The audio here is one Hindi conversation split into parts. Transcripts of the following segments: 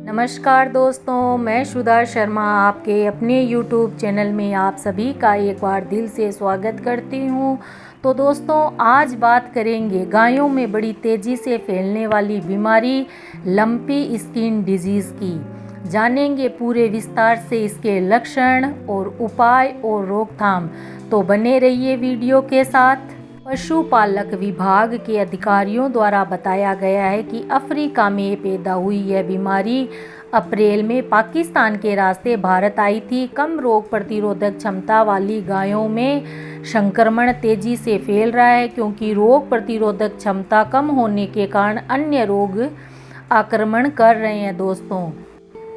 नमस्कार दोस्तों, मैं सुधा शर्मा आपके अपने YouTube चैनल में आप सभी का एक बार दिल से स्वागत करती हूँ। तो दोस्तों, आज बात करेंगे गायों में बड़ी तेज़ी से फैलने वाली बीमारी लंपी स्किन डिजीज़ की। जानेंगे पूरे विस्तार से इसके लक्षण और उपाय और रोकथाम। तो बने रहिए वीडियो के साथ। पशुपालक विभाग के अधिकारियों द्वारा बताया गया है कि अफ्रीका में पैदा हुई यह बीमारी अप्रैल में पाकिस्तान के रास्ते भारत आई थी। कम रोग प्रतिरोधक क्षमता वाली गायों में संक्रमण तेजी से फैल रहा है, क्योंकि रोग प्रतिरोधक क्षमता कम होने के कारण अन्य रोग आक्रमण कर रहे हैं। दोस्तों,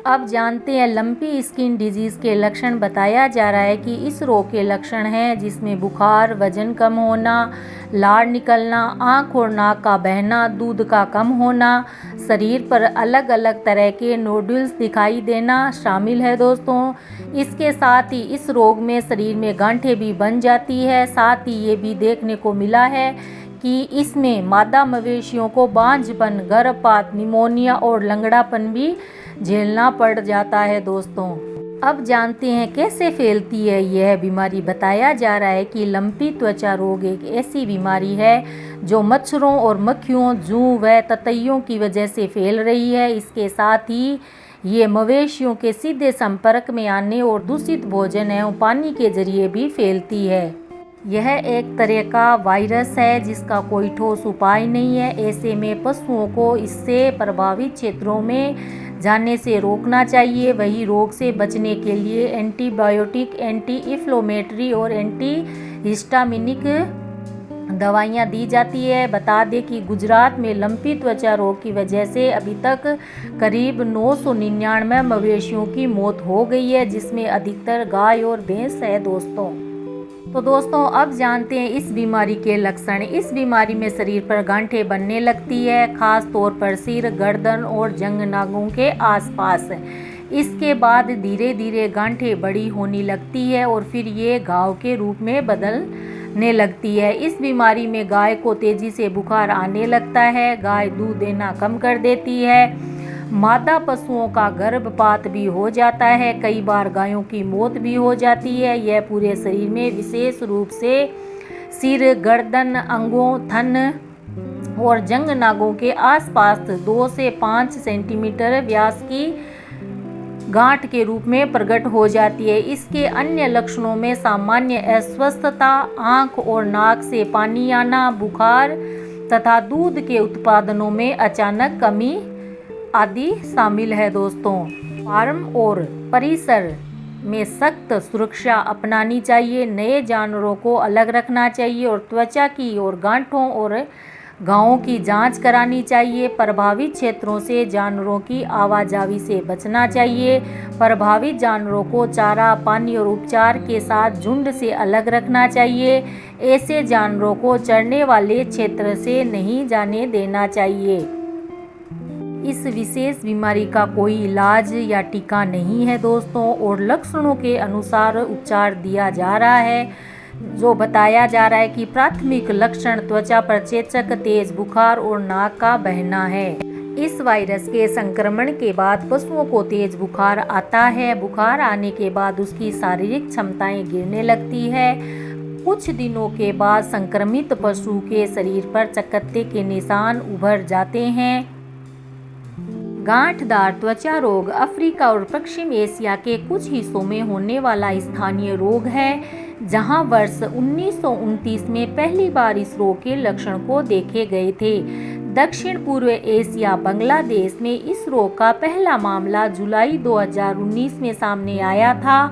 अब जानते हैं लंपी स्किन डिजीज़ के लक्षण। बताया जा रहा है कि इस रोग के लक्षण हैं जिसमें बुखार, वजन कम होना, लार निकलना, आँख और नाक का बहना, दूध का कम होना, शरीर पर अलग अलग तरह के नोडल्स दिखाई देना शामिल है। दोस्तों, इसके साथ ही इस रोग में शरीर में गांठें भी बन जाती है। साथ ही ये भी देखने को मिला है कि इसमें मादा मवेशियों को बांझपन, गर्भपात, निमोनिया और लंगड़ापन भी झेलना पड़ जाता है। दोस्तों, अब जानते हैं कैसे फैलती है यह बीमारी। बताया जा रहा है कि लंपी त्वचा रोग एक ऐसी बीमारी है जो मच्छरों और मक्खियों, जूं व ततैयों की वजह से फैल रही है। इसके साथ ही ये मवेशियों के सीधे संपर्क में आने और दूषित भोजन एवं पानी के जरिए भी फैलती है। यह एक तरह का वायरस है जिसका कोई ठोस उपाय नहीं है। ऐसे में पशुओं को इससे प्रभावित क्षेत्रों में जाने से रोकना चाहिए। वही रोग से बचने के लिए एंटीबायोटिक, एंटी इन्फ्लेमेटरी और एंटी हिस्टामिनिक दवाइयाँ दी जाती है। बता दें कि गुजरात में लंपी त्वचा रोग की वजह से अभी तक करीब 999 मवेशियों की मौत हो गई है, जिसमें अधिकतर गाय और भैंस है। दोस्तों, अब जानते हैं इस बीमारी के लक्षण। इस बीमारी में शरीर पर गांठें बनने लगती है, खास तौर पर सिर, गर्दन और जंघनांगों के आसपास। इसके बाद धीरे धीरे गांठें बड़ी होने लगती है और फिर ये घाव के रूप में बदलने लगती है। इस बीमारी में गाय को तेजी से बुखार आने लगता है। गाय दूध देना कम कर देती है। मादा पशुओं का गर्भपात भी हो जाता है। कई बार गायों की मौत भी हो जाती है। यह पूरे शरीर में, विशेष रूप से सिर, गर्दन, अंगों, थन और जंघनांगों के आसपास 2 से 5 सेंटीमीटर व्यास की गांठ के रूप में प्रकट हो जाती है। इसके अन्य लक्षणों में सामान्य अस्वस्थता, आँख और नाक से पानी आना, बुखार तथा दूध के उत्पादनों में अचानक कमी आदि शामिल है। दोस्तों, फार्म और परिसर में सख्त सुरक्षा अपनानी चाहिए। नए जानवरों को अलग रखना चाहिए और त्वचा की और गांठों और घावों की जांच करानी चाहिए। प्रभावित क्षेत्रों से जानवरों की आवाजावी से बचना चाहिए। प्रभावित जानवरों को चारा, पानी और उपचार के साथ झुंड से अलग रखना चाहिए। ऐसे जानवरों को चरने वाले क्षेत्र से नहीं जाने देना चाहिए। इस विशेष बीमारी का कोई इलाज या टीका नहीं है दोस्तों, और लक्षणों के अनुसार उपचार दिया जा रहा है। जो बताया जा रहा है कि प्राथमिक लक्षण त्वचा पर चेचक, तेज बुखार और नाक का बहना है। इस वायरस के संक्रमण के बाद पशुओं को तेज बुखार आता है। बुखार आने के बाद उसकी शारीरिक क्षमताएं गिरने लगती है। कुछ दिनों के बाद संक्रमित पशु के शरीर पर चकत्ते के निशान उभर जाते हैं। गांठदार त्वचा रोग अफ्रीका और पश्चिम एशिया के कुछ हिस्सों में होने वाला स्थानीय रोग है, जहां वर्ष 1929 में पहली बार इस रोग के लक्षण को देखे गए थे। दक्षिण पूर्व एशिया, बांग्लादेश में इस रोग का पहला मामला जुलाई 2019 में सामने आया था।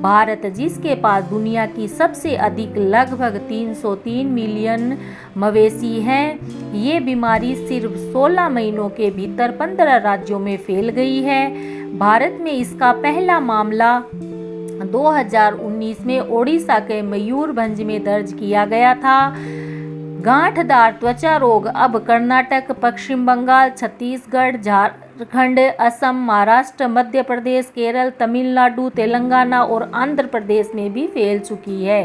भारत, जिसके पास दुनिया की सबसे अधिक लगभग 303 मिलियन मवेशी हैं, ये बीमारी सिर्फ 16 महीनों के भीतर 15 राज्यों में फैल गई है। भारत में इसका पहला मामला 2019 में ओडिशा के मयूरभंज में दर्ज किया गया था। गांठदार त्वचा रोग अब कर्नाटक, पश्चिम बंगाल, छत्तीसगढ़, झारखंड, असम, महाराष्ट्र, मध्य प्रदेश, केरल, तमिलनाडु, तेलंगाना और आंध्र प्रदेश में भी फैल चुकी है।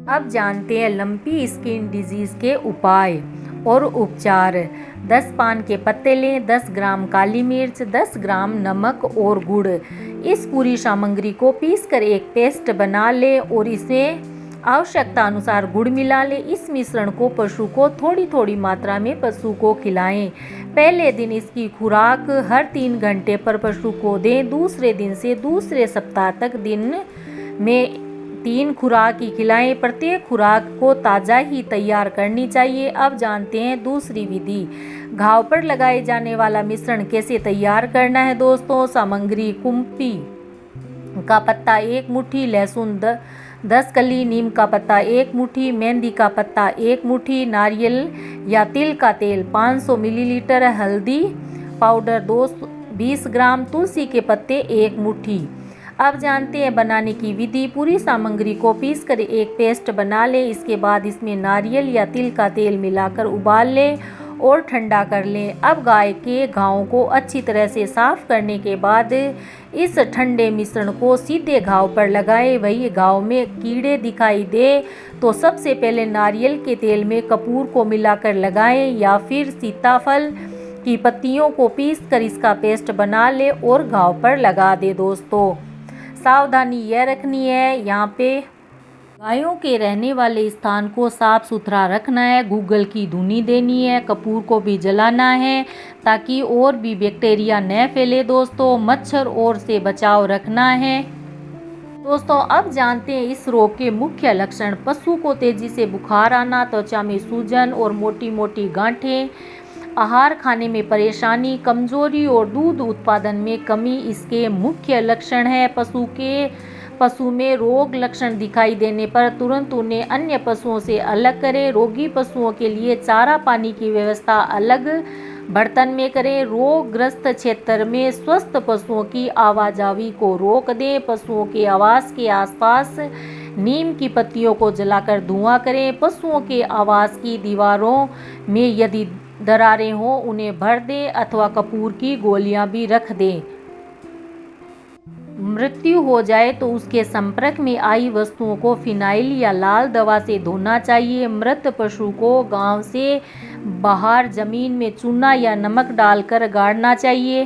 अब जानते हैं लंपी स्किन डिजीज के उपाय। और उपचार। 10 पान के पत्ते लें, 10 ग्राम काली मिर्च, 10 ग्राम नमक और गुड़। इस पूरी सामग्री को पीसकर एक पेस्ट बना लें और इसमें आवश्यकता अनुसार गुड़ मिला लें। इस मिश्रण को पशु को थोड़ी थोड़ी मात्रा में पशु को खिलाएं। पहले दिन इसकी खुराक हर 3 घंटे पर पशु को दें। दूसरे दिन से दूसरे सप्ताह तक दिन में 3 खुराक ही खिलाएं। प्रत्येक खुराक को ताज़ा ही तैयार करनी चाहिए। अब जानते हैं दूसरी विधि। घाव पर लगाए जाने वाला मिश्रण कैसे तैयार करना है दोस्तों। सामग्री: कुम्फी का पत्ता 1 मुट्ठी, लहसुन 10 कली, नीम का पत्ता 1 मुट्ठी, मेहंदी का पत्ता 1 मुट्ठी, नारियल या तिल का तेल 500 मिलीलीटर, हल्दी पाउडर 20 ग्राम, तुलसी के पत्ते 1 मुट्ठी। अब जानते हैं बनाने की विधि। पूरी सामग्री को पीसकर एक पेस्ट बना लें। इसके बाद इसमें नारियल या तिल का तेल मिलाकर उबाल लें और ठंडा कर लें। अब गाय के घावों को अच्छी तरह से साफ करने के बाद इस ठंडे मिश्रण को सीधे घाव पर लगाएं। वही घाव में कीड़े दिखाई दे तो सबसे पहले नारियल के तेल में कपूर को मिलाकर लगाएं या फिर सीताफल की पत्तियों को पीसकर इसका पेस्ट बना लें और घाव पर लगा दें दोस्तों। सावधानी यह रखनी है, यहाँ पे गायों के रहने वाले स्थान को साफ सुथरा रखना है, गूगल की धुनी देनी है, कपूर को भी जलाना है ताकि और भी बैक्टीरिया न फैले दोस्तों। मच्छर और से बचाव रखना है दोस्तों। अब जानते हैं इस रोग के मुख्य लक्षण। पशु को तेजी से बुखार आना, त्वचा में सूजन और मोटी मोटी गांठें, आहार खाने में परेशानी, कमजोरी और दूध उत्पादन में कमी इसके मुख्य लक्षण है। पशु में रोग लक्षण दिखाई देने पर तुरंत उन्हें अन्य पशुओं से अलग करें। रोगी पशुओं के लिए चारा पानी की व्यवस्था अलग बर्तन में करें। रोगग्रस्त क्षेत्र में स्वस्थ पशुओं की आवाजाही को रोक दें। पशुओं के आवास के आसपास नीम की पत्तियों को जलाकर धुआं करें। पशुओं के आवास की दीवारों में यदि दरारें हों उन्हें भर दें अथवा कपूर की गोलियां भी रख दें। मृत्यु हो जाए तो उसके संपर्क में आई वस्तुओं को फिनाइल या लाल दवा से धोना चाहिए। मृत पशु को गांव से बाहर जमीन में चूना या नमक डालकर गाड़ना चाहिए।